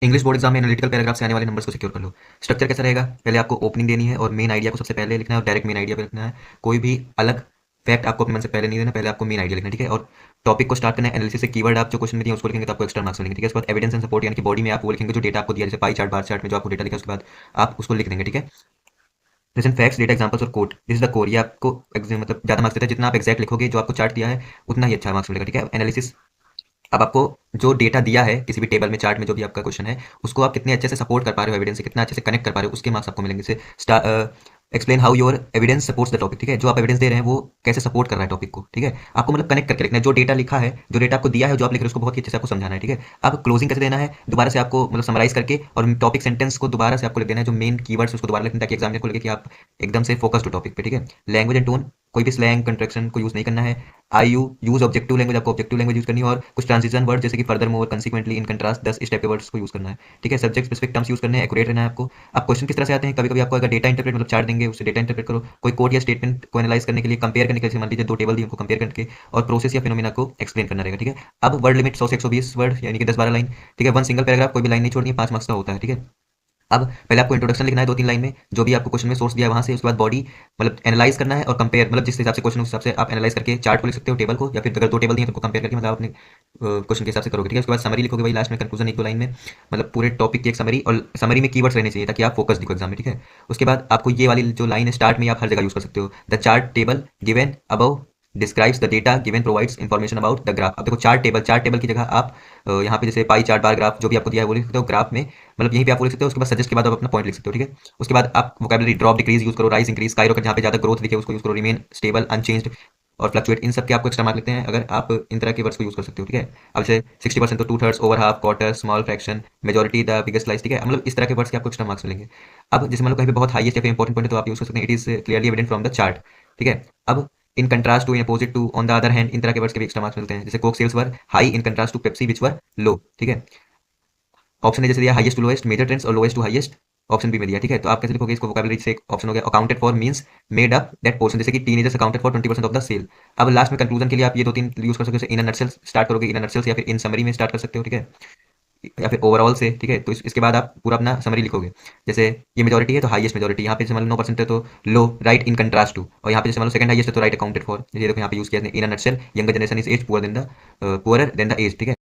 English board exam में analytical paragraph से आने वाले नंबर्स को सिक्योर कर लो। स्ट्रक्चर कैसा रहेगा? पहले आपको ओपनिंग देनी है और मेन आइडिया को सबसे पहले लिखना है और डायरेक्ट मेन आइडिया पे लिखना है। कोई भी अलग फैक्ट आपको अपने मन से पहले नहीं देना, पहले आपको मेन आइडिया लिखना है, ठीक है। और टॉपिक को स्टार्ट करना है एनालिसिस से। कीवर्ड आप जो क्वेश्चन में दिए उसको लिखेंगे तो आपको एक्स्ट्रा मार्क्स मिलेंगे, ठीक है। उसके बाद एविडेंस एंड सपोर्ट यानी कि बॉडी में आप वो लिखेंगे जो डेटा आपको दिया, जैसे पाई चार्ट, बार चार्ट में जो आपको डेटा लिखा है उसके बाद आप उसको लिख देंगे, ठीक है। प्रेजेंट फैक्ट्स, डेटा, एग्जांपल्स और quote, this is the core. ये आपको मतलब ज़्यादा मार्क्स देता है। जितना आप एक्जैक्ट लिखोगे, जो आपको चार्ट दिया है उतना ही अच्छा मार्क्स मिलेगा, ठीक है। एनालिसिस, अब आपको जो डेटा दिया है किसी भी टेबल में, चार्ट में, जो भी आपका क्वेश्चन है, उसको आप कितने अच्छे से सपोर्ट कर पा रहे हो, एविडेंस से कितना अच्छे से कनेक्ट कर पा रहे हो, उसके मार्क्स आपको मिलेंगे। जैसे explain how your evidence supports the topic, ठीक है। जो आप एविडेंस दे रहे हैं वो कैसे सपोर्ट कर रहा है टॉपिक को, ठीक है। आपको मतलब कनेक्ट करके लिखना है। जो डेटा लिखा है, जो डेटा आपको दिया है, जो आप लिख रहे हो उसको बहुत ही अच्छे से आपको समझाना है, ठीक है। अब क्लोजिंग कैसे देना है, दोबारा से आपको मतलब समराइज करके और टॉपिक सेंटेंस को दोबारा से आपको लिख देना है, जो मेन कीवर्ड्स उसको दोबारा लिखना है ताकि एग्जामिनर को लगे कि आप एकदम से फोकस टू टॉपिक पे, ठीक है। लैंग्वेज एंड टोन, कोई भी स्लैंग कंट्रैक्शन को यूज नहीं करना है। आई यू यूज ऑब्जेक्टिव लैंग्वेज, आपको ऑब्जेक्टिव लैंग्वेज यूज करनी है। और कुछ ट्रांजिशन वर्ड जैसे कि further more, consequently, in contrast, 10 इस टाइप के वर्ड्स को यूज करना है, ठीक है। सब्जेक्ट स्पेसिफिक टर्म्स यूज करने हैं, एक्यूरेट रहना है आपको। अब क्वेश्चन किस तरह से आते हैं, कभी कभी आपको अगर डेटा इंटरप्रेट मतलब चार्ट देंगे उससे डेटा इंटरप्रेट करो। कोई कोड या स्टेटमेंट को एनालाइज करने के लिए, कंपेयर करने के लिए, मान लीजिए दो टेबल दी उनको कंपेयर करके, और प्रोसेस या फिनोमिना को एक्सप्लेन करना रहेगा, ठीक है। अब वर्ड लिमिट 100 से 120 वर्ड यानी कि 10-12 लाइन, ठीक है। वन सिंगल पैराग्राफ, कोई भी लाइन नहीं छोड़नी है, 5 मार्क्स का होता है, ठीक है। अब पहले आपको इंट्रोडक्शन लिखना है 2-3 लाइन में, जो भी आपको क्वेश्चन में सोर्स दिया है वहाँ से। उसके बाद बॉडी मतलब एनालाइज करना है और कंपेयर, मतलब जिस हिसाब से क्वेश्चन उस हिसाब से आप एनालाइज करके चार्ट को लिख सकते हो, टेबल को, या फिर अगर दो टेबल दिए तो उनको कंपेयर करके मतलब आप अपने क्वेश्चन के हिसाब से करोगे, ठीक है। उसके बाद समरी लिखोगे वही लास्ट में, कंक्लूजन 1-2 लाइन में, मतलब पूरे टॉपिक की एक समरी। और समरी में कीवर्ड्स रहने चाहिए ताकि आप फोकस दिखो एग्जाम में, ठीक है। उसके बाद आपको ये वाली जो लाइन है स्टार्ट में, आप हर जगह यूज कर सकते हो। The chart table given above describes the data given provides information about the graph. अब देखो चार्ट टेबल, चार्ट टेबल की जगह आप यहाँ पे जैसे पाई चार्ट, बार ग्राफ, जो भी आपको दिया है वो लिख सकते हो। ग्राफ में मतलब यहीं पे आप वो लिख सकते हो। उसके बाद सजेस्ट के बाद आप अपना पॉइंट लिख सकते हो, ठीक है। उसके बाद आप वोकैबुलरी ड्रॉप, डिक्रीज यूज करो, राइज, इंक्रीज, स्काईरॉकेट, जहाँ पे ज्यादा ग्रोथ दिखे उसको यूज करो, रिमेन, स्टेबल, अनचेंज्ड और फ्लक्चुएट, इन सब के आपको एक्स्ट्रा मार्क लिखते हैं अगर आप इन तरह के वर्ड्स को यूज कर सकते हो, ठीक है। अब जैसे 60% तो 2/3, over half, quarter, small fraction, majority, the biggest slice, ठीक है। मतलब इस तरह के वर्ड्स के आपको एक्स्ट्रा मार्क्स मिलेंगे। अब जैसे मान लो कहीं पे बहुत हाईएस्ट या फिर इंपॉर्टेंट पॉइंट है तो आप यूज कर सकते हैं, it is clearly evident from the chart, ठीक है। अब in contrast to, in opposite to, on the other hand, इन तरह के वर्ड्स के भी एक्स्ट्रा मार्क्स मिलते हैं। जैसे Coke sales were high in contrast to Pepsi which were low, ठीक है। ऑप्शन ने जैसे दिया highest to lowest, major trends, और lowest to highest option B में दिया, ठीक है। तो आप कैसे लिखोगे इसको, वोकैबुलरी से एक ऑप्शन हो गया। Accounted for means made up that portion, जैसे कि teenagers accounted for 20% of the sale. अब लास्ट में कंक्लूजन के लिए आप ये 2-3 यूज कर सकते हो। इन अ नटसेल स्टार्ट करोगे, इन अ नटसेल, या फिर इन समरी में स्टार्ट कर सकते हो, ठीक है, या फिर ओवरऑल से, ठीक है। तो इसके बाद आप पूरा अपना समरी लिखोगे। जैसे ये मेजोरिटी है तो हाईएस्ट मेजोरिटी, यहाँ पे जैसे मान लो 9% है तो लो, राइट इन कंट्रास्ट टू। और यहाँ पे जैसे मान लो सेकंड हाईएस्ट है तो राइट अकाउंटेड फॉर। ये देखो यहाँ पे यूज किया in a nutshell, younger generation is as poor than the poorer than the age, ठीक है।